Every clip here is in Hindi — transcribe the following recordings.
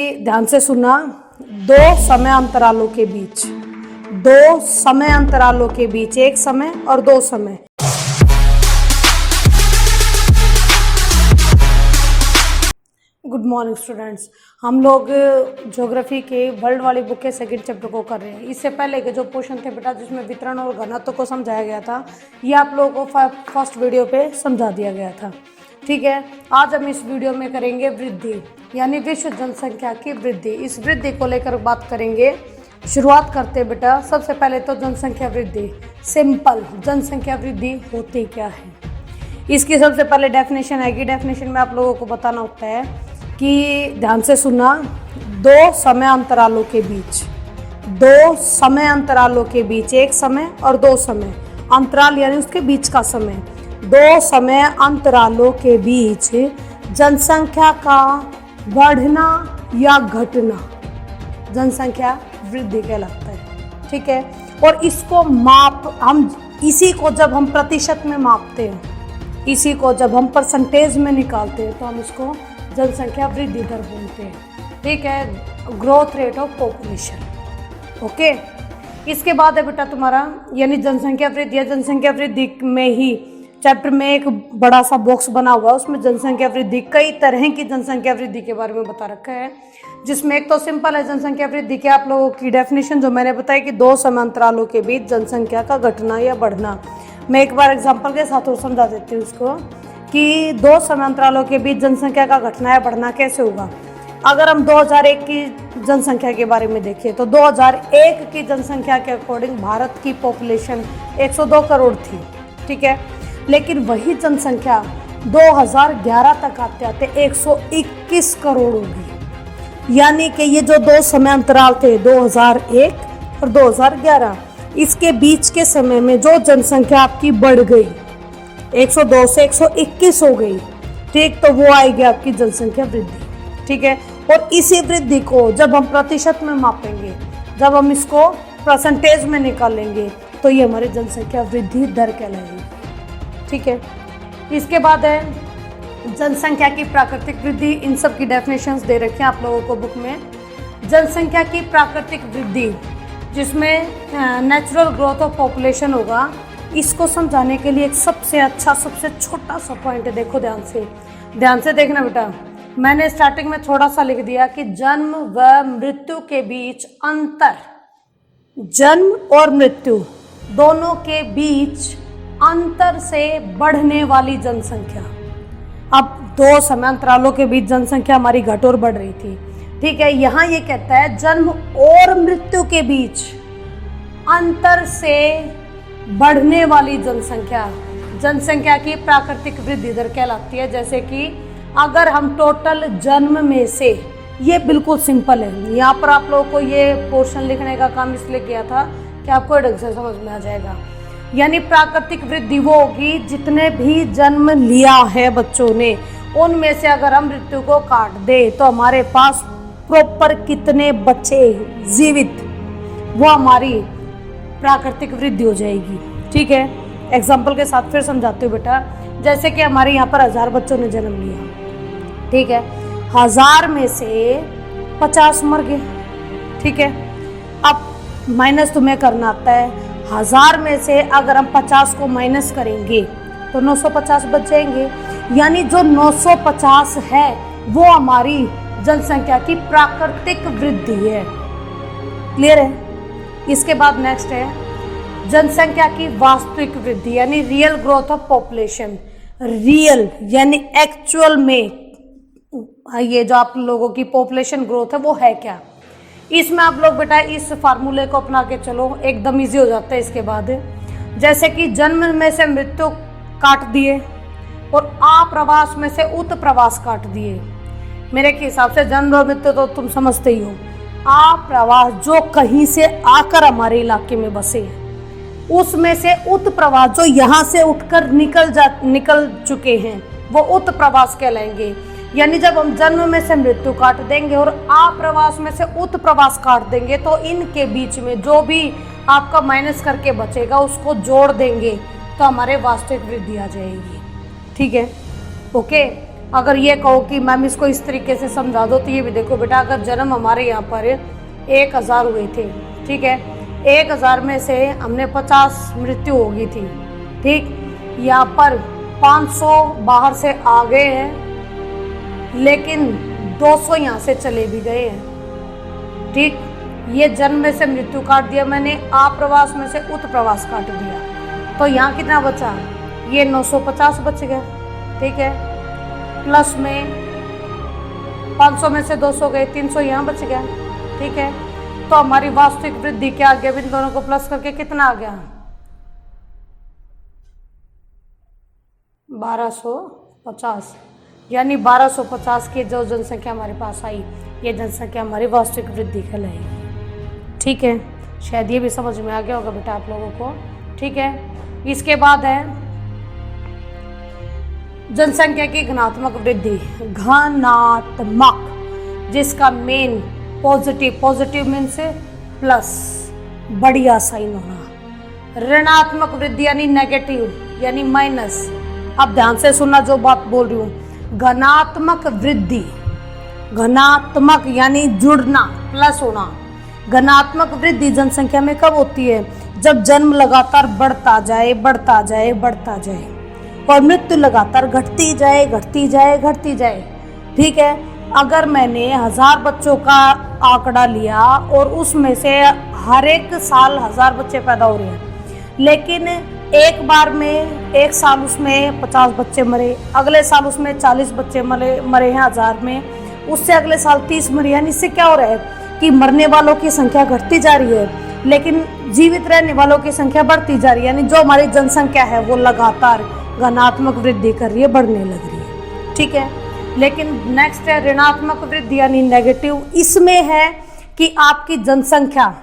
ध्यान से सुनना। दो समय अंतरालों के बीच, दो समय अंतरालों के बीच, एक समय और दो समय। गुड मॉर्निंग स्टूडेंट्स, हम लोग ज्योग्राफी के वर्ल्ड वाली बुक के सेकंड चैप्टर को कर रहे हैं। इससे पहले के जो पोर्शन थे बेटा, जिसमें वितरण और घनत्व को समझाया गया था, ये आप लोगों को फर्स्ट वीडियो पे समझा दिया गया था। ठीक है, आज हम इस वीडियो में करेंगे वृद्धि, यानी विश्व जनसंख्या की वृद्धि। इस वृद्धि को लेकर बात करेंगे। शुरुआत करते बेटा, सबसे पहले तो जनसंख्या वृद्धि। सिंपल, जनसंख्या वृद्धि होती क्या है, इसकी सबसे पहले डेफिनेशन आएगी। डेफिनेशन में आप लोगों को बताना होता है कि ध्यान से सुनना, दो समय अंतरालों के बीच, दो समय अंतरालों के बीच, एक समय और दो समय अंतराल यानी उसके बीच का समय, दो समय अंतरालों के बीच जनसंख्या का बढ़ना या घटना जनसंख्या वृद्धि कहलाता है। ठीक है, और इसको हम इसी को जब हम प्रतिशत में मापते हैं, इसी को जब हम परसेंटेज में निकालते हैं, तो हम इसको जनसंख्या वृद्धि दर बोलते हैं। ठीक है, growth rate of population. Okay, इसके बाद है बेटा तुम्हारा, यानी जनसंख्या वृद्धि या जनसंख्या वृद्धि में ही चैप्टर में एक बड़ा सा बॉक्स बना हुआ है, उसमें जनसंख्या वृद्धि, कई तरह की जनसंख्या वृद्धि के बारे में बता रखा है। जिसमें एक तो सिंपल है जनसंख्या वृद्धि की आप लोगों की डेफिनेशन जो मैंने बताई कि दो समय अंतरालों के बीच जनसंख्या का घटना या बढ़ना। मैं एक बार एग्जाम्पल के साथ और समझा देती हूँ उसको कि दो समय अंतरालों के बीच जनसंख्या का घटना या बढ़ना कैसे होगा। अगर हम 2001 की जनसंख्या के बारे में देखें तो 2001 की जनसंख्या के अकॉर्डिंग भारत की पॉपुलेशन 102 करोड़ थी। ठीक है, लेकिन वही जनसंख्या 2011 तक आते आते 121 करोड़ होगी। यानी कि ये जो दो समय अंतराल थे 2001 और 2011, इसके बीच के समय में जो जनसंख्या आपकी बढ़ गई 102 से 121 हो गई। ठीक, तो वो आएगी आपकी जनसंख्या वृद्धि। ठीक है, और इसी वृद्धि को जब हम प्रतिशत में मापेंगे, जब हम इसको परसेंटेज में निकालेंगे, तो ये हमारी जनसंख्या वृद्धि दर कहलाएगी। ठीक है, इसके बाद है जनसंख्या की प्राकृतिक वृद्धि। इन सब की डेफिनेशंस दे रखे हैं आप लोगों को बुक में। जनसंख्या की प्राकृतिक वृद्धि, जिसमें नेचुरल ग्रोथ ऑफ पॉपुलेशन होगा, इसको समझाने के लिए एक सबसे अच्छा, सबसे छोटा सा पॉइंट है। देखो ध्यान से देखना बेटा। मैंने स्टार्टिंग में थोड़ा सा लिख दिया कि जन्म व मृत्यु के बीच अंतर, जन्म और मृत्यु दोनों के बीच अंतर से बढ़ने वाली जनसंख्या। अब दो समय अंतरालों के बीच जनसंख्या हमारी घट और बढ़ रही थी। ठीक है, यहाँ ये कहता है जन्म और मृत्यु के बीच अंतर से बढ़ने वाली जनसंख्या, जनसंख्या की प्राकृतिक वृद्धि दर कहलाती है। जैसे कि अगर हम टोटल जन्म में से, ये बिल्कुल सिंपल है, यहाँ पर आप लोगों को ये पोर्शन लिखने का काम इसलिए किया था कि आपको ढंग से समझ में आ जाएगा। यानी प्राकृतिक वृद्धि वो होगी जितने भी जन्म लिया है बच्चों ने, उनमें से अगर हम मृत्यु को काट दे तो हमारे पास प्रॉपर कितने बच्चे जीवित, वो हमारी प्राकृतिक वृद्धि हो जाएगी। ठीक है, एग्जाम्पल के साथ फिर समझाती हूँ बेटा। जैसे कि हमारे यहाँ पर 1000 बच्चों ने जन्म लिया। ठीक है, 1000 में से 50 मर गए। ठीक है, अब माइनस तुम्हें करना आता है। 1000 में से अगर हम 50 को माइनस करेंगे तो 950 बच जाएंगे। यानी जो 950 है वो हमारी जनसंख्या की प्राकृतिक वृद्धि है। क्लियर है? इसके बाद नेक्स्ट है जनसंख्या की वास्तविक वृद्धि, यानी real growth of population. Real यानी एक्चुअल में ये जो आप लोगों की पॉपुलेशन ग्रोथ है वो है क्या। इसमें आप लोग बेटा इस फार्मूले को अपना के चलो, एकदम इजी हो जाता है। इसके बाद जैसे कि जन्म में से मृत्यु काट दिए और आप्रवास में से उत्प्रवास काट दिए। मेरे के हिसाब से जन्म और मृत्यु तो तुम समझते ही हो। आप्रवास जो कहीं से आकर हमारे इलाके में बसे, उसमें से उत्प्रवास जो यहाँ से उठकर निकल चुके हैं, वो उत्प्रवास कहलाएंगे। यानी जब हम जन्म में से मृत्यु काट देंगे और आप्रवास में से उत्प्रवास काट देंगे, तो इनके बीच में जो भी आपका माइनस करके बचेगा उसको जोड़ देंगे, तो हमारे वास्तविक वृद्धि आ जाएगी। ठीक है, ओके। अगर ये कहो कि मैम इसको इस तरीके से समझा दो, तो ये भी देखो बेटा, अगर जन्म हमारे यहाँ पर 1000 हुए थे, ठीक है, 1000 में से हमने 50 मृत्यु हो गई थी, ठीक, यहाँ पर 500 बाहर से आ गए हैं, लेकिन 200 यहाँ से चले भी गए हैं, ठीक। ये जन्म में से मृत्यु काट दिया मैंने, आप्रवास में से उत्प्रवास काट दिया, तो यहाँ कितना बचा, ये 950 बच गया, ठीक है, प्लस में 500 में से 200 गए, 300 यहाँ बच गया, ठीक है। तो हमारी वास्तविक वृद्धि क्या आ गया, इन दोनों को प्लस करके कितना आ गया, 1250, यानी 1250 की जो जनसंख्या हमारे पास आई, ये जनसंख्या हमारी वास्तविक वृद्धि कहलाएगी, ठीक है। शायद ये भी समझ में आ गया होगा बेटा आप लोगों को, ठीक है। इसके बाद है जनसंख्या की घनात्मक वृद्धि, घनात्मक, जिसका मेन पॉजिटिव मीन्स प्लस, बढ़िया साइन होना, ऋणात्मक वृद्धि यानी नेगेटिव यानी माइनस। अब ध्यान से सुनना जो बात बोल रही हूँ, घनात्मक वृद्धि, घनात्मक यानी जुड़ना, प्लस होना। घनात्मक वृद्धि जनसंख्या में कब होती है, जब जन्म लगातार बढ़ता जाए, बढ़ता जाए, बढ़ता जाए, और मृत्यु लगातार घटती जाए, घटती जाए, घटती जाए, ठीक है। अगर मैंने 1000 बच्चों का आंकड़ा लिया और उसमें से हर एक साल 1000 बच्चे पैदा हो रहे हैं, लेकिन एक बार में एक साल उसमें 50 बच्चे मरे, अगले साल उसमें 40 बच्चे मरे हैं 1000 में, उससे अगले साल 30 मरे, यानी इससे क्या हो रहा है कि मरने वालों की संख्या घटती जा रही है, लेकिन जीवित रहने वालों की संख्या बढ़ती जा रही है, यानी जो हमारी जनसंख्या है वो लगातार घनात्मक वृद्धि कर रही है, बढ़ने लग रही है, ठीक है। लेकिन नेक्स्ट है ऋणात्मक वृद्धि यानी नेगेटिव। इसमें है कि आपकी जनसंख्या,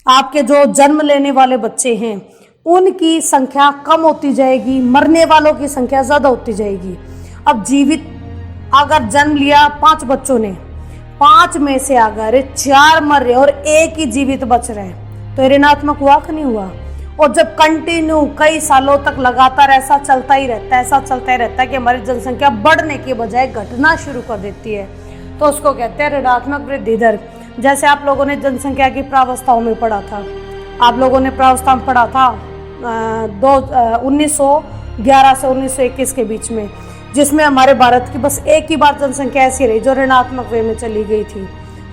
आपके जो जन्म लेने वाले बच्चे हैं उनकी संख्या कम होती जाएगी, मरने वालों की संख्या ज़्यादा होती जाएगी। अब जीवित अगर जन्म लिया 5 बच्चों ने, 5 में से अगर 4 मर रहे और 1 ही जीवित बच रहे, तो ऋणात्मक हुआ कि नहीं हुआ। और जब कंटिन्यू कई सालों तक लगातार ऐसा चलता ही रहता है, ऐसा चलता ही रहता है कि हमारी जनसंख्या बढ़ने के बजाय घटना शुरू कर देती है, तो उसको कहते हैं ऋणात्मक वृद्धि दर। जैसे आप लोगों ने जनसंख्या की प्रावस्थाओं में पढ़ा था, आप लोगों ने प्रावस्था में पढ़ा था 1911 से 1921 के बीच में, जिसमें हमारे भारत की बस एक ही बार जनसंख्या ऐसी रही जो ऋणात्मक वे में चली गई थी।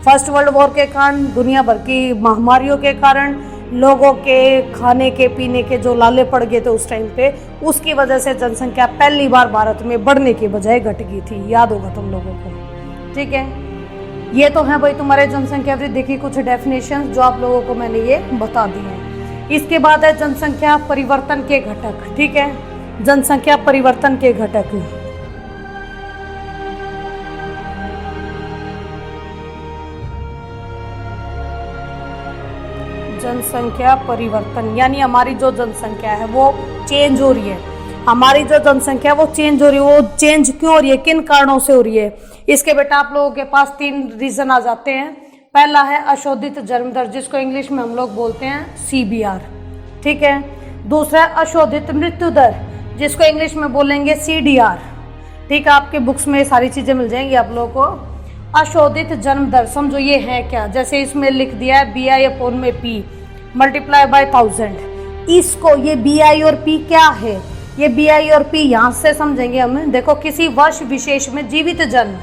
फर्स्ट वर्ल्ड वॉर के कारण, दुनिया भर की महामारियों के कारण, लोगों के खाने के पीने के जो लाले पड़ गए थे उस टाइम पे, उसकी वजह से जनसंख्या पहली बार भारत में बढ़ने के बजाय घट गई थी, याद होगा तुम लोगों को, ठीक है। ये तो है भाई तुम्हारे जनसंख्या वृद्धि की कुछ डेफिनेशन जो आप लोगों को मैंने ये बता दी है। इसके बाद है जनसंख्या परिवर्तन के घटक, ठीक है, जनसंख्या परिवर्तन के घटक। जनसंख्या परिवर्तन यानी हमारी जो जनसंख्या है वो चेंज हो रही है, हमारी जो जनसंख्या वो चेंज हो रही है। वो चेंज क्यों हो रही है, किन कारणों से हो रही है, इसके बेटा आप लोगों के पास 3 रीजन आ जाते हैं। पहला है अशोधित जन्म दर, जिसको इंग्लिश में हम लोग बोलते हैं CBR, ठीक है। दूसरा है अशोधित मृत्यु दर, जिसको इंग्लिश में बोलेंगे CDR, ठीक है। आपके बुक्स में सारी चीजें मिल जाएंगी आप लोगों को। अशोधित जन्म दर समझो ये है क्या, जैसे इसमें लिख दिया है BI/P मल्टीप्लाई बाय 1000। इसको ये BI और P क्या है, ये BI और P यहाँ से समझेंगे हम। देखो किसी वर्ष विशेष में जीवित जन्म,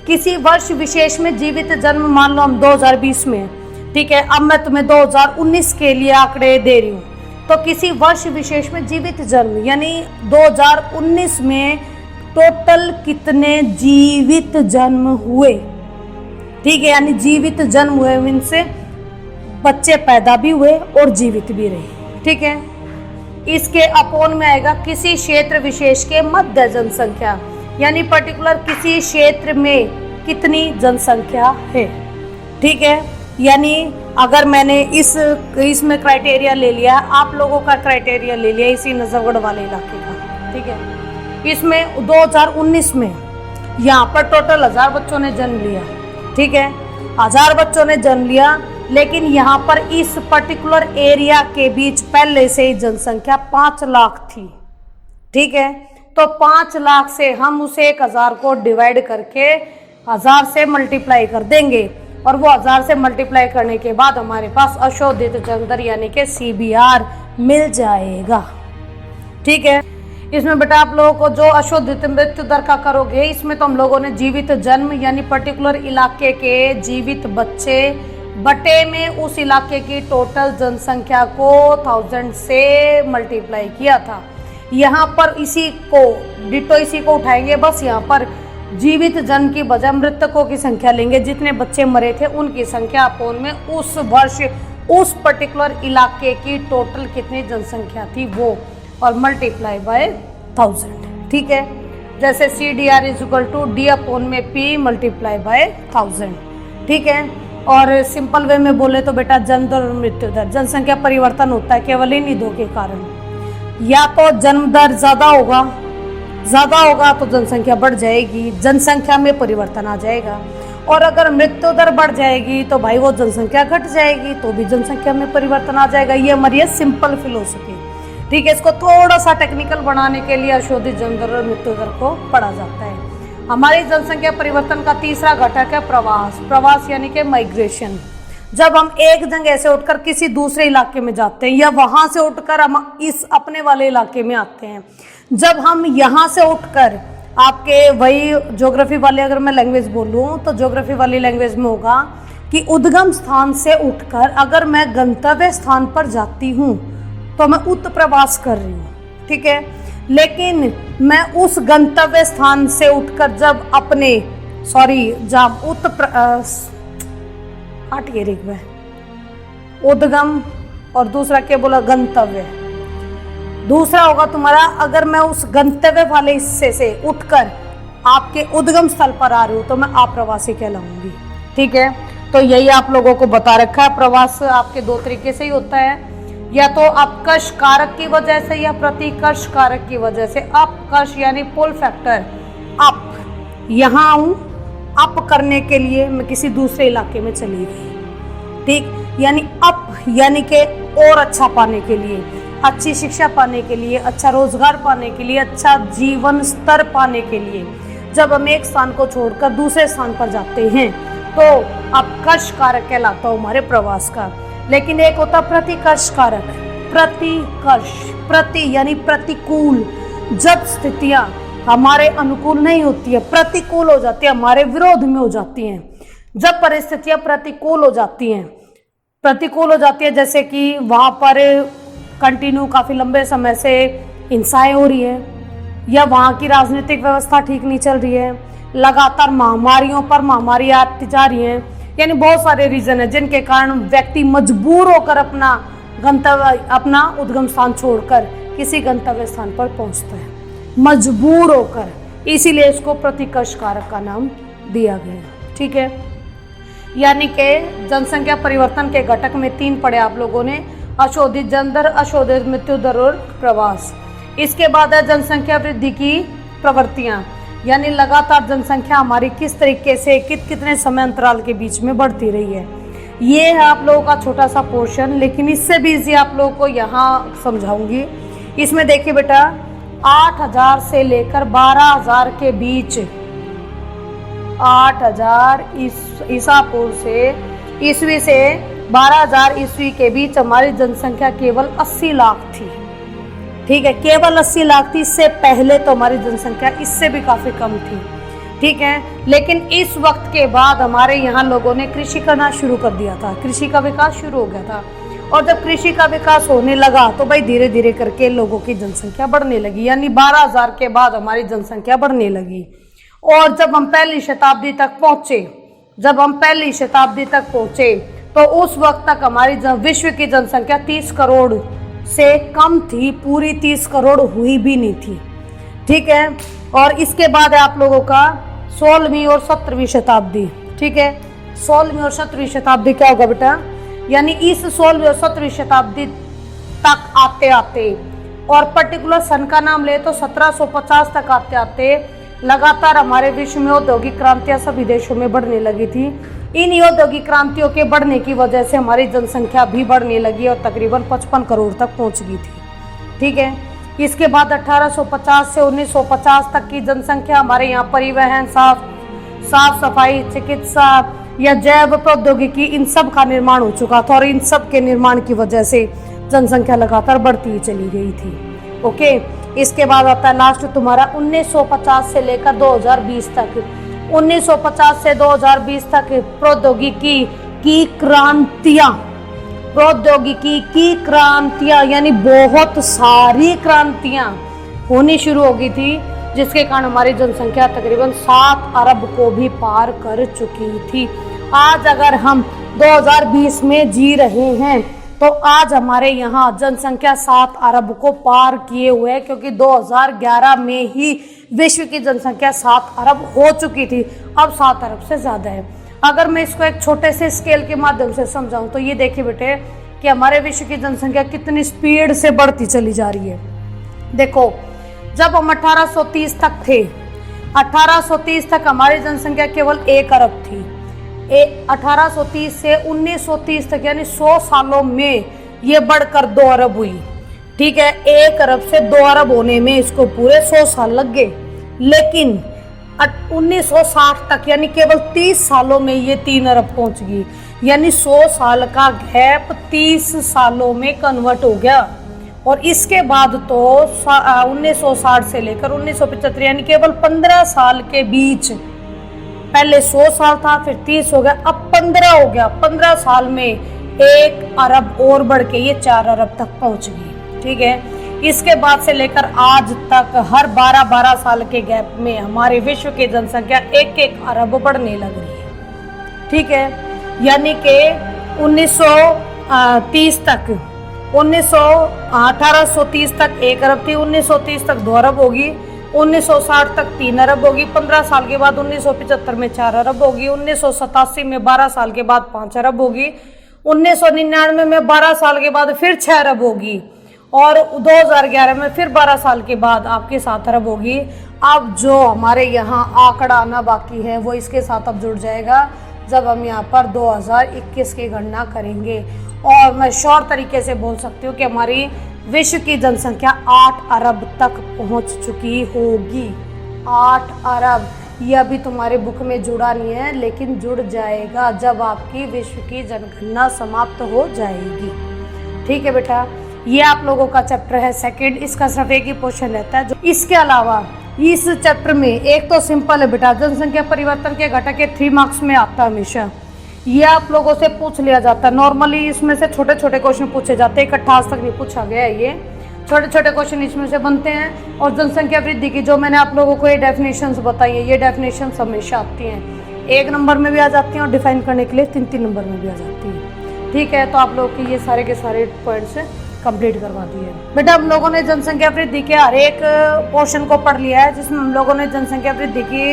किसी वर्ष विशेष में जीवित जन्म, मान लो हम 2020 में, ठीक है, अब मैं तुम्हें 2019 के लिए आंकड़े दे रही हूँ, तो किसी वर्ष विशेष में जीवित जन्म यानी 2019 में टोटल कितने जीवित जन्म हुए, ठीक है, यानी जीवित जन्म हुए इनसे बच्चे पैदा भी हुए और जीवित भी रहे, ठीक है। इसके अपोन में आएगा किसी क्षेत्र विशेष के मध्य जनसंख्या, यानी पर्टिकुलर किसी क्षेत्र में कितनी जनसंख्या है, ठीक है। यानी अगर मैंने इसमें क्राइटेरिया ले लिया, आप लोगों का क्राइटेरिया ले लिया इसी नजफगढ़ वाले इलाके का, ठीक है। इसमें 2019 में यहाँ पर टोटल 1000 बच्चों ने जन्म लिया, ठीक है, 1000 बच्चों ने जन्म लिया, लेकिन यहाँ पर इस पर्टिकुलर एरिया के बीच पहले से ही जनसंख्या 5 लाख थी, ठीक है। तो 5 लाख से हम उस 1000 को डिवाइड करके 1000 से मल्टीप्लाई कर देंगे और वो 1000 से मल्टीप्लाई करने के बाद हमारे पास अशोधित जन्म दर यानी कि CBR मिल जाएगा। ठीक है, इसमें बेटा आप लोगों को जो अशोधित मृत्यु दर का करोगे, इसमें तो हम लोगों ने जीवित जन्म यानी पर्टिकुलर इलाके के जीवित बच्चे बटे में उस इलाके की टोटल जनसंख्या को 1000 से मल्टीप्लाई किया था। यहाँ पर इसी को डिटो इसी को उठाएंगे, बस यहाँ पर जीवित जन्म की बजाय मृतकों की संख्या लेंगे, जितने बच्चे मरे थे उनकी संख्या अपोन में उस वर्ष उस पर्टिकुलर इलाके की टोटल कितनी जनसंख्या थी वो, और मल्टीप्लाई बाय 1000। ठीक है, जैसे CDR = D अपोन में P मल्टीप्लाई बाय 1000। ठीक है, और सिंपल वे में बोले तो बेटा जन्म दर और मृत्यु दर, जनसंख्या परिवर्तन होता है केवल इन्हीं दो के कारण। या तो जन्म दर ज्यादा होगा तो जनसंख्या बढ़ जाएगी, जनसंख्या में परिवर्तन आ जाएगा, और अगर मृत्यु दर बढ़ जाएगी तो भाई वो जनसंख्या घट जाएगी तो भी जनसंख्या में परिवर्तन आ जाएगा। ये हमारी है सिंपल फिलोसफी। ठीक है, इसको थोड़ा सा टेक्निकल बनाने के लिए अशोधित जन्म दर और मृत्यु दर को पढ़ा जाता है। हमारी जनसंख्या परिवर्तन का तीसरा घटक है प्रवास। प्रवास यानी कि माइग्रेशन। जब हम एक जगह से उठकर किसी दूसरे इलाके में जाते हैं या वहां से उठकर हम इस अपने वाले इलाके में आते हैं, जब हम यहाँ से उठकर आपके वही ज्योग्राफी वाले अगर मैं लैंग्वेज बोलूँ तो ज्योग्राफी वाली लैंग्वेज में होगा कि उद्गम स्थान से उठकर अगर मैं गंतव्य स्थान पर जाती हूँ तो मैं उत्प्रवास कर रही हूँ। ठीक है, लेकिन मैं उस गंतव्य स्थान से उठकर जब अपने उद्गम और दूसरा क्या बोला गंतव्य, दूसरा होगा तुम्हारा अगर मैं उस गंतव्य वाले हिस्से से उठकर आपके उद्गम स्थल पर आ रही हूँ तो मैं अप्रवासी कहलाऊंगी। ठीक है, तो यही आप लोगों को बता रखा है। प्रवास आपके दो तरीके से ही होता है, या तो अपकर्ष कारक की वजह से या प्रतिकर्ष कारक की वजह से। अपकर्ष यानी पुल फैक्टर, अप, यहाँ आऊँ अप करने के लिए मैं किसी दूसरे इलाके में चली गई। ठीक, यानी अप यानी कि और अच्छा पाने के लिए, अच्छी शिक्षा पाने के लिए, अच्छा रोजगार पाने के लिए, अच्छा जीवन स्तर पाने के लिए जब हम एक स्थान को छोड़कर दूसरे स्थान पर जाते हैं तो अपकर्ष कारक कहलाता है हमारे प्रवास का। लेकिन एक होता प्रतिकर्ष कारक। प्रतिकर्ष, प्रति यानी प्रतिकूल, जब स्थितियां हमारे अनुकूल नहीं होती है, प्रतिकूल हो जाती है, हमारे विरोध में हो जाती हैं। जब परिस्थितियां प्रतिकूल हो जाती है जैसे कि वहां पर कंटिन्यू काफी लंबे समय से हिंसाएं हो रही है, या वहां की राजनीतिक व्यवस्था ठीक नहीं चल रही है, लगातार महामारियों पर महामारी आती जा रही है, यानी बहुत सारे रीजन है जिनके कारण व्यक्ति मजबूर होकर अपना उद्गम स्थान छोड़कर किसी गंतव्य स्थान पर पहुंचता है, मजबूर होकर। इसीलिए इसको प्रतिकर्ष कारक का नाम दिया गया। ठीक है, यानी कि जनसंख्या परिवर्तन के घटक में 3 पढ़े आप लोगों ने, अशोधित जन्म दर, अशोधित मृत्यु दर और प्रवास। इसके बाद है जनसंख्या वृद्धि की प्रवृत्तियां, यानी लगातार जनसंख्या हमारी किस तरीके से कितने समय अंतराल के बीच में बढ़ती रही है। ये है आप लोगों का छोटा सा पोर्शन, लेकिन इससे भी इजी आप लोगों को यहाँ समझाऊंगी। इसमें देखिए बेटा 8000 से लेकर 12000 के बीच, 8000 ईसा पूर्व से ईस्वी से 12000 ईस्वी के बीच हमारी जनसंख्या केवल 80 लाख थी। ठीक है, केवल 80 लाख थी। इससे पहले तो हमारी जनसंख्या इससे भी काफी कम थी। ठीक है, लेकिन इस वक्त के बाद हमारे यहाँ लोगों ने कृषि करना शुरू कर दिया था, कृषि का विकास शुरू हो गया था, और जब कृषि का विकास होने लगा तो भाई धीरे धीरे करके लोगों की जनसंख्या बढ़ने लगी, यानी 12000 के बाद हमारी जनसंख्या बढ़ने लगी। और जब हम पहली शताब्दी तक पहुंचे तो उस वक्त तक हमारी विश्व की जनसंख्या 30 करोड़ से कम थी, पूरी 30 करोड़ हुई भी नहीं थी। ठीक है, और इसके बाद है आप लोगों का 16वीं और 17वीं शताब्दी। ठीक है, 16वीं और 17वीं शताब्दी क्या होगा बेटा, यानी इस 16वीं और 17वीं शताब्दी तक आते आते, और पर्टिकुलर सन का नाम ले तो 1750 तक आते आते लगातार हमारे विश्व में औद्योगिक क्रांतियां सभी देशों में बढ़ने लगी थी। इन औद्योगिक क्रांतियों के बढ़ने की वजह से हमारी जनसंख्या भी बढ़ने लगी और तकरीबन 55 करोड़ तक पहुंच गई थी। ठीक है, इसके बाद 1850 से 1950 तक की जनसंख्या हमारे यहाँ परिवहन, साफ सफाई, चिकित्सा या जैव प्रौद्योगिकी, इन सब का निर्माण हो चुका था और इन सब के निर्माण की वजह से जनसंख्या लगातार बढ़ती ही चली गई थी। ओके, इसके बाद आता है लास्ट तुम्हारा 1950 से लेकर 2020 तक। 1950 से 2020 तक प्रौद्योगिकी की क्रांतियां यानी बहुत सारी क्रांतियां होनी शुरू हो गई थी, जिसके कारण हमारी जनसंख्या तकरीबन 7 अरब को भी पार कर चुकी थी। आज अगर हम 2020 में जी रहे हैं तो आज हमारे यहाँ जनसंख्या 7 अरब को पार किए हुए है, क्योंकि 2011 में ही विश्व की जनसंख्या 7 अरब हो चुकी थी, अब 7 अरब से ज्यादा है। अगर मैं इसको एक छोटे से स्केल के माध्यम से समझाऊं तो ये देखिए बेटे कि हमारे विश्व की जनसंख्या कितनी स्पीड से बढ़ती चली जा रही है। देखो, जब हम 1830 तक थे, 1830 तक हमारी जनसंख्या केवल 1 अरब थी। 1830 से 1930 तक यानी 100 सालों में ये बढ़कर 2 अरब हुई। ठीक है, 1 अरब से 2 अरब होने में इसको पूरे 100 साल लग गए, लेकिन 1960 तक यानी केवल 30 सालों में ये 3 अरब पहुंच गई, यानी 100 साल का गैप 30 सालों में कन्वर्ट हो गया। और इसके बाद तो 1960 से लेकर 1975 यानी केवल 15 साल के बीच, पहले 100 साल था, फिर 30 हो गया, अब 15 हो गया। 15 साल में 1 अरब और बढ़ के ये 4 अरब तक पहुंच गई। ठीक है, इसके बाद से लेकर आज तक हर 12-12 साल के गैप में हमारे विश्व की जनसंख्या 1-1 अरब बढ़ने लग रही है। ठीक है, यानी कि 1930 तक 1830 तक 1 अरब थी, 1930 तक 2 अरब होगी, 1960 तक 3 अरब होगी, 15 साल के बाद 1975 में 4 अरब होगी, 1987 में 12 साल के बाद 5 अरब होगी, 1999 में 12 साल के बाद फिर 6 अरब होगी, और 2011 में फिर 12 साल के बाद आपके 7 अरब होगी। अब जो हमारे यहाँ आंकड़ा आना बाकी है वो इसके साथ अब जुड़ जाएगा जब हम यहाँ पर 2021 की गणना करेंगे। और मैं श्योर तरीके से बोल सकती हूँ कि हमारी विश्व की जनसंख्या 8 अरब तक पहुँच चुकी होगी। 8 अरब, ये अभी तुम्हारे बुक में जुड़ा नहीं है, लेकिन जुड़ जाएगा जब आपकी विश्व की जनगणना समाप्त हो जाएगी। ठीक है बेटा, ये आप लोगों का चैप्टर है सेकंड, इसका सिर्फ एक ही क्वेश्चन रहता है। इसके अलावा इस चैप्टर में एक तो सिंपल है बेटा, जनसंख्या परिवर्तन के घटक के 3 मार्क्स में आता है हमेशा, ये आप लोगों से पूछ लिया जाता है। नॉर्मली इसमें से छोटे छोटे क्वेश्चन पूछे जाते हैं, इकट्ठा आज तक नहीं पूछा गया है, ये छोटे छोटे क्वेश्चन इसमें से बनते हैं। और जनसंख्या वृद्धि की जो मैंने आप लोगों को ये डेफिनेशंस बताई है, ये डेफिनेशंस हमेशा आती हैं, 1 नंबर में भी आ जाती हैं और डिफाइन करने के लिए 3-3 नंबर में भी आ जाती हैं। ठीक है, तो आप लोगों के ये सारे के सारे पॉइंट्स कंप्लीट करवा दिए बेटा। हम लोगों ने जनसंख्या वृद्धि के हर एक पोर्शन को पढ़ लिया है, जिसमें हम लोगों ने जनसंख्या वृद्धि की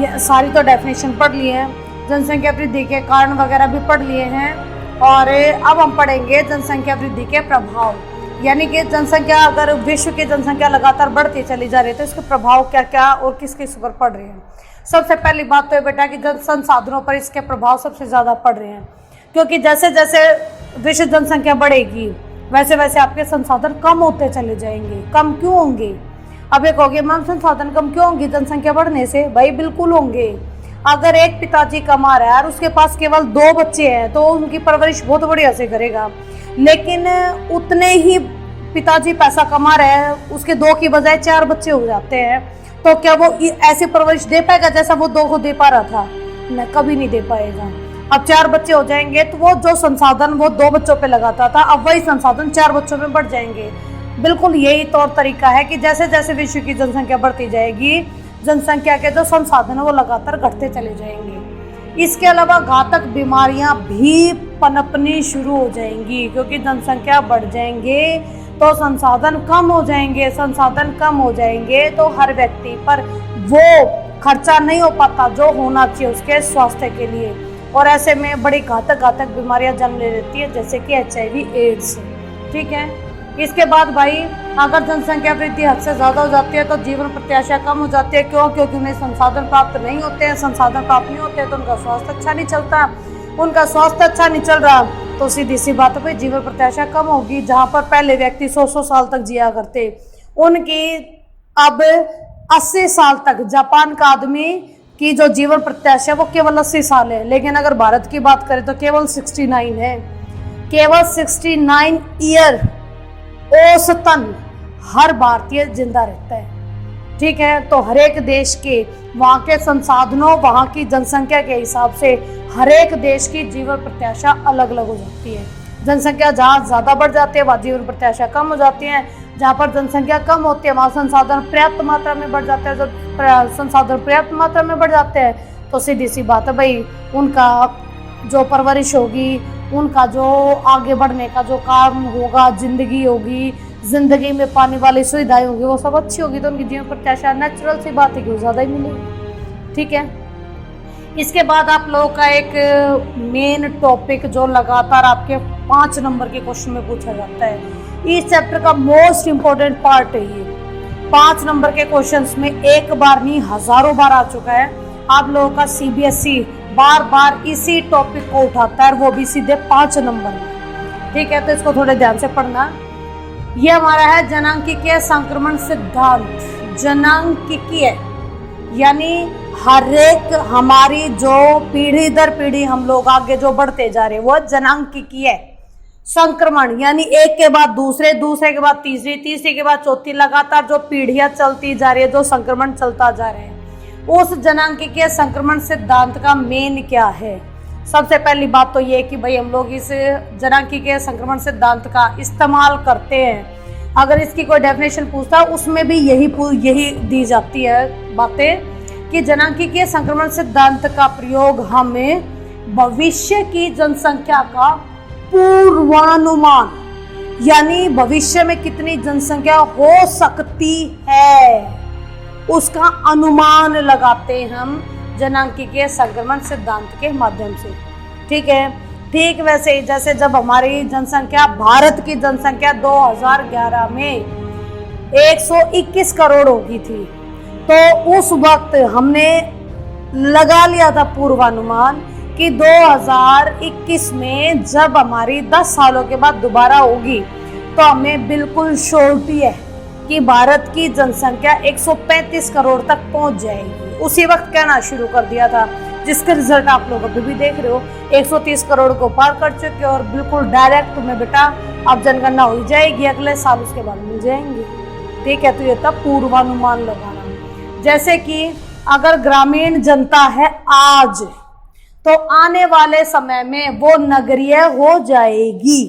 ये सारी तो डेफिनेशन पढ़ ली है, जनसंख्या वृद्धि के कारण वगैरह भी पढ़ लिए हैं। और अब हम पढ़ेंगे जनसंख्या वृद्धि के प्रभाव, यानी कि जनसंख्या, अगर विश्व की जनसंख्या लगातार बढ़ती चली जा रही है तो इसके प्रभाव क्या क्या और किस किस पर पड़ रहे हैं। सबसे पहली बात तो है बेटा कि जन संसाधनों पर इसके प्रभाव सबसे ज़्यादा पड़ रहे हैं, क्योंकि जैसे जैसे विश्व जनसंख्या बढ़ेगी वैसे वैसे आपके संसाधन कम होते चले जाएंगे। कम क्यों होंगे? अब एक होंगे मैम संसाधन कम क्यों होंगे जनसंख्या बढ़ने से? भाई बिल्कुल होंगे। अगर एक पिताजी कमा रहा है और उसके पास केवल 2 बच्चे हैं तो उनकी परवरिश बहुत बढ़िया से करेगा, लेकिन उतने ही पिताजी पैसा कमा रहे हैं, उसके 2 की बजाय 4 बच्चे हो जाते हैं, तो क्या वो ऐसी परवरिश दे पाएगा जैसा वो 2 को दे पा रहा था? न, कभी नहीं दे पाएगा। अब 4 बच्चे हो जाएंगे तो वो जो संसाधन वो 2 बच्चों पे लगाता था, अब वही संसाधन 4 बच्चों में बढ़ जाएंगे। बिल्कुल यही तौर तरीका है कि जैसे जैसे विश्व की जनसंख्या बढ़ती जाएगी, जनसंख्या के जो संसाधन है वो लगातार घटते चले जाएंगे। इसके अलावा घातक बीमारियां भी पनपनी शुरू हो जाएंगी, क्योंकि जनसंख्या बढ़ जाएंगे तो संसाधन कम हो जाएंगे। संसाधन कम हो जाएंगे तो हर व्यक्ति पर वो खर्चा नहीं हो पाता जो होना चाहिए उसके स्वास्थ्य के लिए, और ऐसे में बड़ी घातक बीमारियां जन्म ले लेती है, जैसे कि HIV एड्स। ठीक है, इसके बाद भाई अगर जनसंख्या वृद्धि हद से ज़्यादा हो जाती है तो जीवन प्रत्याशा कम हो जाती है। क्यों? क्योंकि उन्हें संसाधन प्राप्त नहीं होते हैं। संसाधन प्राप्त नहीं होते हैं तो उनका स्वास्थ्य अच्छा नहीं चलता। उनका स्वास्थ्य अच्छा नहीं चल रहा तो सीधी सी बात है, जीवन प्रत्याशा कम होगी। जहाँ पर पहले व्यक्ति 100-100 साल तक जिया करते, उनकी अब 80 साल तक, जापान का आदमी की जो जीवन प्रत्याशा है वो केवल 80 साल है, लेकिन अगर भारत की बात करें तो केवल 69 है। केवल 69 ईयर औसतन हर भारतीय जिंदा रहता है। ठीक है, तो हर एक देश के वहाँ के संसाधनों, वहाँ की जनसंख्या के हिसाब से हर एक देश की जीवन प्रत्याशा अलग अलग हो जाती है। जनसंख्या जहाँ ज़्यादा बढ़ जाती है वहाँ जीवन प्रत्याशा कम हो जाती है, जहाँ पर जनसंख्या कम होती है वहाँ संसाधन पर्याप्त मात्रा में बढ़ जाते हैं। जब संसाधन पर्याप्त मात्रा में बढ़ जाते हैं तो सीधी सी बात है भाई, उनका जो परवरिश होगी, उनका जो आगे बढ़ने का जो काम होगा, जिंदगी होगी, जिंदगी में पाने वाली सुविधाएं होगी, वो सब अच्छी होगी, तो उनकी जीवन प्रत्याशा नेचुरल सी बात है कि वो ज़्यादा ही मिलेगी। ठीक है, इसके बाद आप लोगों का एक मेन टॉपिक जो लगातार आपके 5 नंबर के क्वेश्चन में पूछा जाता है, इस चैप्टर का मोस्ट इम्पोर्टेंट पार्ट है ये। 5 नंबर के क्वेश्चंस में एक बार नहीं हजारों बार आ चुका है। आप लोगों का सीबीएसई बार बार इसी टॉपिक को उठाता है, वो भी सीधे 5 नंबर में। ठीक है, तो इसको थोड़े ध्यान से पढ़ना। ये हमारा है जनांकीय संक्रमण सिद्धांत। जनांकीय यानी हर एक हमारी जो पीढ़ी दर पीढ़ी हम लोग आगे जो बढ़ते जा रहे हैं वो जनांकीय संक्रमण, यानी एक के बाद दूसरे, दूसरे के बाद तीसरी, तीसरे के बाद चौथी, लगातार जो पीढ़ियां चलती जा रही है, जो संक्रमण चलता जा रहा है, उस जनांकीय संक्रमण सिद्धांत का मेन क्या है। सबसे पहली बात तो ये कि भाई हम लोग इस जनांकीय संक्रमण सिद्धांत का इस्तेमाल करते हैं। अगर इसकी कोई डेफिनेशन पूछता है उसमें भी यही दी जाती है बातें कि जनांकीय संक्रमण सिद्धांत का प्रयोग हमें भविष्य की जनसंख्या का पूर्वानुमान, यानी भविष्य में कितनी जनसंख्या हो सकती है उसका अनुमान लगाते हैं हम जनांकीय संक्रमण सिद्धांत के माध्यम से। ठीक है, ठीक वैसे ही जैसे जब हमारी जनसंख्या, भारत की जनसंख्या 2011 में 121 करोड़ हो गई थी, तो उस वक्त हमने लगा लिया था पूर्वानुमान कि 2021 में जब हमारी 10 सालों के बाद दोबारा होगी तो हमें बिल्कुल श्योरिटी है कि भारत की जनसंख्या 135 करोड़ तक पहुंच जाएगी। उसी वक्त कहना शुरू कर दिया था, जिसके रिजल्ट आप लोग अभी भी देख रहे हो, 130 करोड़ को पार कर चुके और बिल्कुल डायरेक्ट तुम्हें बेटा अब जनगणना हो जाएगी, अगले साल उसके बाद मिल जाएंगे। ठीक है, तो ये था पूर्वानुमान लगाना। जैसे कि अगर ग्रामीण जनता है आज, तो आने वाले समय में वो नगरीय हो जाएगी।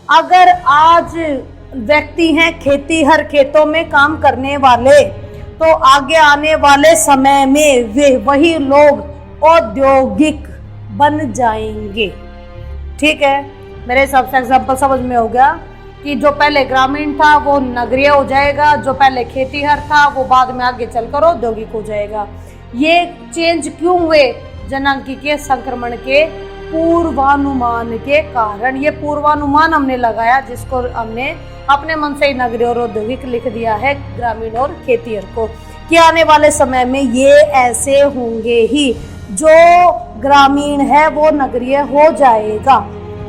अगर आज व्यक्ति हैं खेती हर खेतों में काम करने वाले, तो आगे आने वाले समय में वे वही लोग औद्योगिक बन जाएंगे। ठीक है, मेरे हिसाब से एग्जाम्पल समझ में हो गया कि जो पहले ग्रामीण था वो नगरीय हो जाएगा, जो पहले खेतीहर था वो बाद में आगे चलकर औद्योगिक हो जाएगा। ये चेंज क्यों हुए? जनांकीय संक्रमण के पूर्वानुमान के कारण। ये पूर्वानुमान हमने लगाया, जिसको हमने अपने मन से ही नगरीय और औद्योगिक लिख दिया है, ग्रामीण और खेतीहर को, कि आने वाले समय में ये ऐसे होंगे ही। जो ग्रामीण है वो नगरीय हो जाएगा,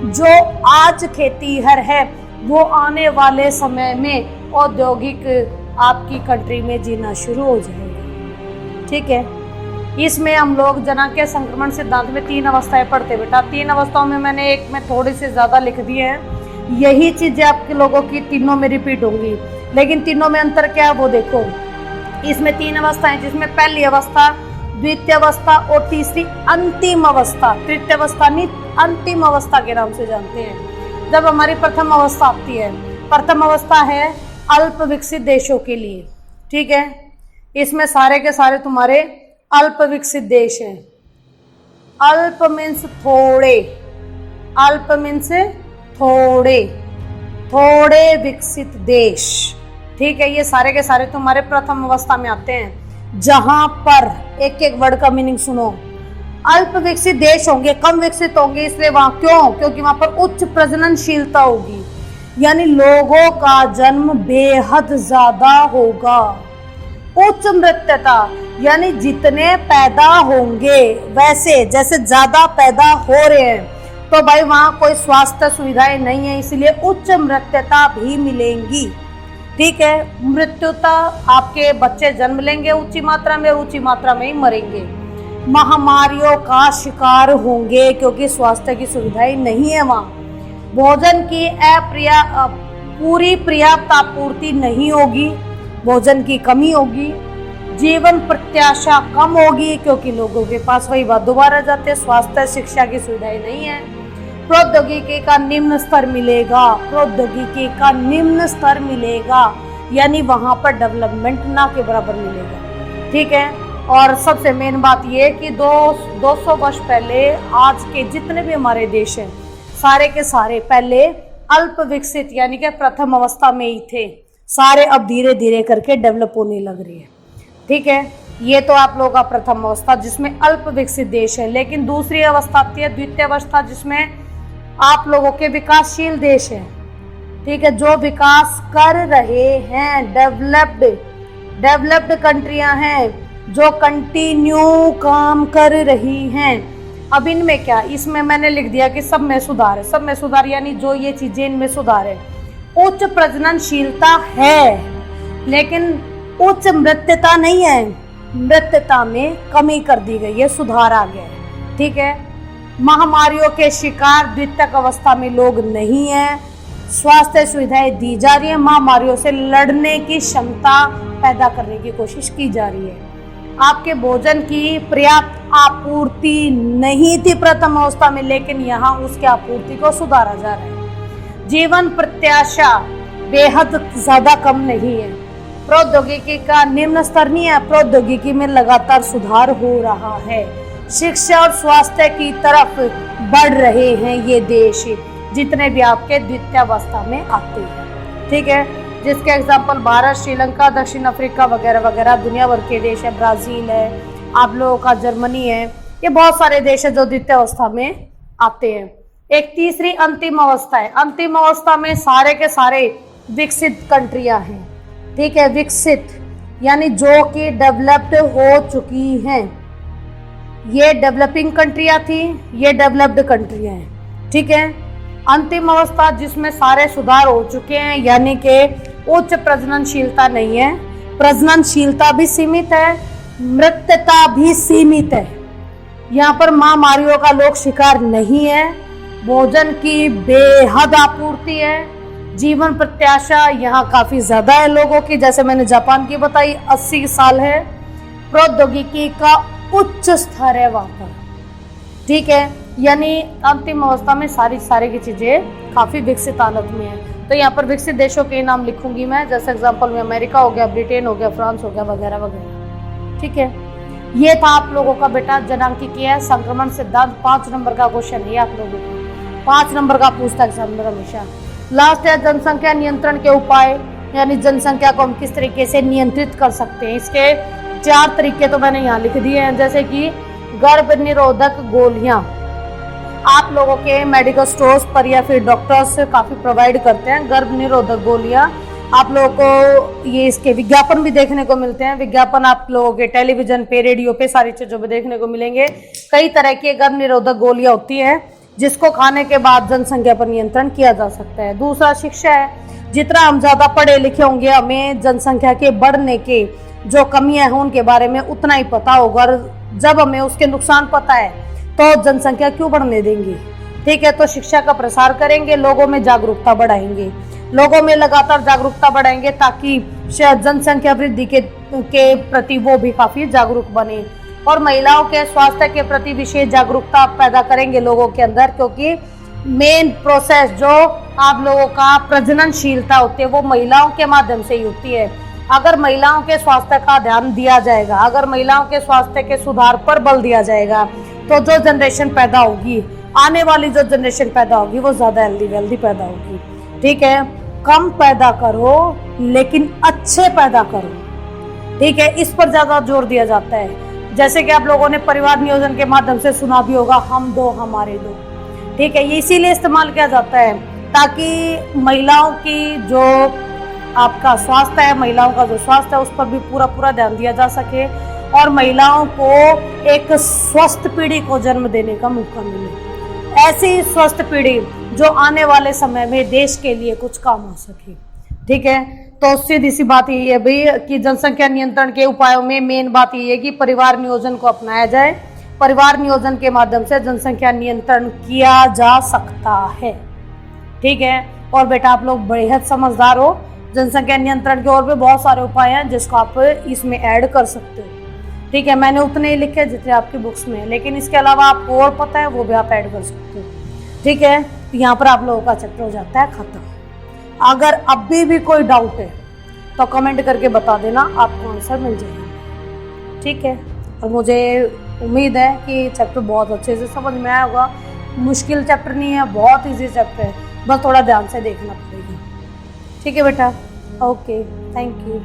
जो आज खेतीहर है वो आने वाले समय में औद्योगिक आपकी कंट्री में जीना शुरू हो जाएगा। ठीक है, इसमें हम लोग जनांकीय संक्रमण सिद्धांत में 3 अवस्थाएं पढ़ते बेटा। 3 अवस्थाओं में मैंने एक में थोड़ी सी ज्यादा लिख दी है, यही चीजें आपके लोगों की तीनों में रिपीट होंगी, लेकिन तीनों में अंतर क्या है वो देखो। इसमें 3 अवस्थाएं, जिसमें पहली अवस्था, द्वितीय अवस्था और तीसरी अंतिम अवस्था। तृतीय अवस्था नहीं, अंतिम अवस्था के नाम से जानते हैं। जब हमारी प्रथम अवस्था आती है, प्रथम अवस्था है अल्प विकसित देशों के लिए। ठीक है, इसमें सारे के सारे तुम्हारे अल्प विकसित देश हैं। अल्प मीन्स थोड़े, अल्प मीन्स थोड़े, थोड़े विकसित देश। ठीक है, ये सारे के सारे तुम्हारे प्रथम अवस्था में आते हैं, जहां पर एक एक वर्ड का मीनिंग सुनो। अल्प विकसित देश होंगे, कम विकसित होंगे, इसलिए वहां क्यों? क्योंकि वहां पर उच्च प्रजननशीलता होगी, यानी लोगों का जन्म बेहद ज्यादा होगा। उच्च मृत्यता, यानी जितने पैदा होंगे वैसे जैसे ज्यादा पैदा हो रहे हैं, तो भाई वहां कोई स्वास्थ्य सुविधाएं नहीं है, इसलिए उच्च मृत्यता भी मिलेंगी। ठीक है। मृत्युता आपके बच्चे जन्म लेंगे ऊंची मात्रा में और ऊंची मात्रा में ही मरेंगे। महामारियों का शिकार होंगे क्योंकि स्वास्थ्य की सुविधाएं नहीं है वहाँ। भोजन की पूरी पर्याप्त आपूर्ति नहीं होगी, भोजन की कमी होगी। जीवन प्रत्याशा कम होगी क्योंकि लोगों के पास वही बात दोबारा जाते हैं, स्वास्थ्य शिक्षा की सुविधाएं नहीं है। प्रौद्योगिकी का निम्न स्तर मिलेगा, प्रौद्योगिकी का निम्न स्तर मिलेगा, यानी वहां पर डेवलपमेंट ना के बराबर मिलेगा। ठीक है। और सबसे मेन बात ये कि 200 वर्ष पहले आज के जितने भी हमारे देश हैं सारे के सारे पहले अल्प विकसित यानी कि प्रथम अवस्था में ही थे, सारे अब धीरे धीरे करके डेवलप होने लग रही है। ठीक है। ये तो आप लोगों का प्रथम अवस्था जिसमें अल्प विकसित देश है, लेकिन दूसरी अवस्था आती है द्वितीय अवस्था जिसमें आप लोगों के विकासशील देश हैं। ठीक है, जो विकास कर रहे हैं, डेवलप्ड कंट्रियां हैं जो कंटिन्यू काम कर रही हैं। अब इनमें क्या, इसमें मैंने लिख दिया कि सब में सुधार है। सब में सुधार यानी जो ये चीजें इनमें सुधार है। उच्च प्रजननशीलता है लेकिन उच्च मृत्यता नहीं है, मृत्यता में कमी कर दी गई है, सुधार आ गया है। ठीक है। महामारियों के शिकार द्वितीयक अवस्था में लोग नहीं है, स्वास्थ्य सुविधाएं दी जा रही है, महामारियों से लड़ने की क्षमता पैदा करने की कोशिश की जा रही है। आपके भोजन की पर्याप्त आपूर्ति नहीं थी प्रथम अवस्था में, लेकिन यहाँ उसकी आपूर्ति को सुधारा जा रहा है। जीवन प्रत्याशा बेहद ज्यादा कम नहीं है। प्रौद्योगिकी का निम्न स्तर नहीं है, प्रौद्योगिकी में लगातार सुधार हो रहा है। शिक्षा और स्वास्थ्य की तरफ बढ़ रहे हैं ये देश जितने भी आपके द्वितीय अवस्था में आते हैं। ठीक है। जिसके एग्जाम्पल भारत, श्रीलंका, दक्षिण अफ्रीका वगैरह वगैरह दुनिया भर के देश है, ब्राजील है, आप लोगों का जर्मनी है, ये बहुत सारे देश है जो द्वितीय अवस्था में आते हैं। एक तीसरी अंतिम अवस्था है। अंतिम अवस्था में सारे के सारे विकसित कंट्रियां हैं। ठीक है, विकसित यानी जो कि डेवलप्ड हो चुकी हैं। ये डेवलपिंग कंट्रियां थी, ये डेवलप्ड कंट्रियां हैं। ठीक है। अंतिम अवस्था जिसमें सारे सुधार हो चुके हैं यानी कि उच्च प्रजननशीलता नहीं है, प्रजननशीलता भी सीमित है, मृत्यता भी सीमित है। यहाँ पर महामारियों का लोग शिकार नहीं है, भोजन की बेहद आपूर्ति है, जीवन प्रत्याशा यहाँ काफी ज्यादा है लोगों की, जैसे मैंने जापान की बताई 80 साल है। प्रौद्योगिकी का उच्च स्तर है वहां पर। ठीक है। यानी अंतिम अवस्था में सारी की चीजें काफी विकसित हालत में है। तो यहाँ पर विकसित देशों के नाम लिखूंगी मैं, जैसे एग्जांपल में अमेरिका हो गया, ब्रिटेन हो गया, फ्रांस हो गया वगैरह वगैरह। ठीक है। ये था आप लोगों का बेटा जनांकिकी है संक्रमण सिद्धांत। 5 नंबर का क्वेश्चन है आप लोगों को, 5 नंबर का पूछता एग्जामिनर हमेशा। लास्ट है जनसंख्या नियंत्रण के उपाय, यानी जनसंख्या को हम किस तरीके से नियंत्रित कर सकते हैं। इसके 4 तरीके तो मैंने यहाँ लिख दिए हैं, जैसे कि गर्भ निरोधक गोलियां आप लोगों के मेडिकल स्टोर्स पर या फिर डॉक्टर्स काफी प्रोवाइड करते हैं। गर्भ निरोधक गोलियां आप लोगों को ये इसके विज्ञापन भी देखने को मिलते हैं। विज्ञापन आप लोगों के टेलीविजन पे, रेडियो पे, सारी चीजों पे देखने को मिलेंगे। कई तरह की गर्भ निरोधक गोलियां होती हैं जिसको खाने के बाद जनसंख्या पर नियंत्रण किया जा सकता है। दूसरा शिक्षा है। जितना हम ज्यादा पढ़े लिखे होंगे हमें जनसंख्या के बढ़ने के जो कमियां हैं उनके बारे में उतना ही पता होगा। जब हमें उसके नुकसान पता है तो जनसंख्या क्यों बढ़ने देंगे। ठीक है। तो शिक्षा का प्रसार करेंगे, लोगों में जागरूकता बढ़ाएंगे, लोगों में लगातार जागरूकता बढ़ाएंगे ताकि जनसंख्या वृद्धि के प्रति वो भी काफी जागरूक बने। और महिलाओं के स्वास्थ्य के प्रति विशेष जागरूकता पैदा करेंगे लोगों के अंदर, क्योंकि मेन प्रोसेस जो आप लोगों का प्रजननशीलता होती है वो महिलाओं के माध्यम से ही होती है। अगर महिलाओं के स्वास्थ्य का ध्यान दिया जाएगा, अगर महिलाओं के स्वास्थ्य के सुधार पर बल दिया जाएगा तो जो जनरेशन पैदा होगी, आने वाली जो जनरेशन पैदा होगी वो ज्यादा हेल्दी पैदा होगी। ठीक है। कम पैदा करो लेकिन अच्छे पैदा करो। ठीक है। इस पर ज्यादा जोर दिया जाता है। जैसे कि आप लोगों ने परिवार नियोजन के माध्यम से सुना भी होगा, हम दो हमारे दो। ठीक है। ये इसीलिए इस्तेमाल किया जाता है ताकि महिलाओं की जो आपका स्वास्थ्य है, महिलाओं का जो स्वास्थ्य है उस पर भी पूरा ध्यान दिया जा सके और महिलाओं को एक स्वस्थ पीढ़ी को जन्म देने का मौका मिले। ऐसी स्वस्थ पीढ़ी जो आने वाले समय में देश के लिए कुछ काम आ सके। ठीक है। तो सीधी सी बात यही है भाई कि जनसंख्या नियंत्रण के उपायों में मेन बात यही है कि परिवार नियोजन को अपनाया जाए। परिवार नियोजन के माध्यम से जनसंख्या नियंत्रण किया जा सकता है। ठीक है, और बेटा आप लोग बेहद समझदार हो। जनसंख्या नियंत्रण के और भी बहुत सारे उपाय हैं जिसको आप इसमें ऐड कर सकते हो। ठीक है, मैंने उतने ही लिखे जितने आपकी बुक्स में है, लेकिन इसके अलावा आपको और पता है वो भी आप ऐड कर सकते हो। ठीक है, तो यहाँ पर आप लोगों का चैप्टर हो जाता है खत्म। अगर अभी भी कोई डाउट है तो कमेंट करके बता देना, आपको आंसर मिल जाएगा। ठीक है, और मुझे उम्मीद है कि चैप्टर बहुत अच्छे से समझ में आया होगा। मुश्किल चैप्टर नहीं है, बहुत ईजी चैप्टर है, बस थोड़ा ध्यान से देखना पड़ेगा। ठीक है बेटा, ओके, थैंक यू।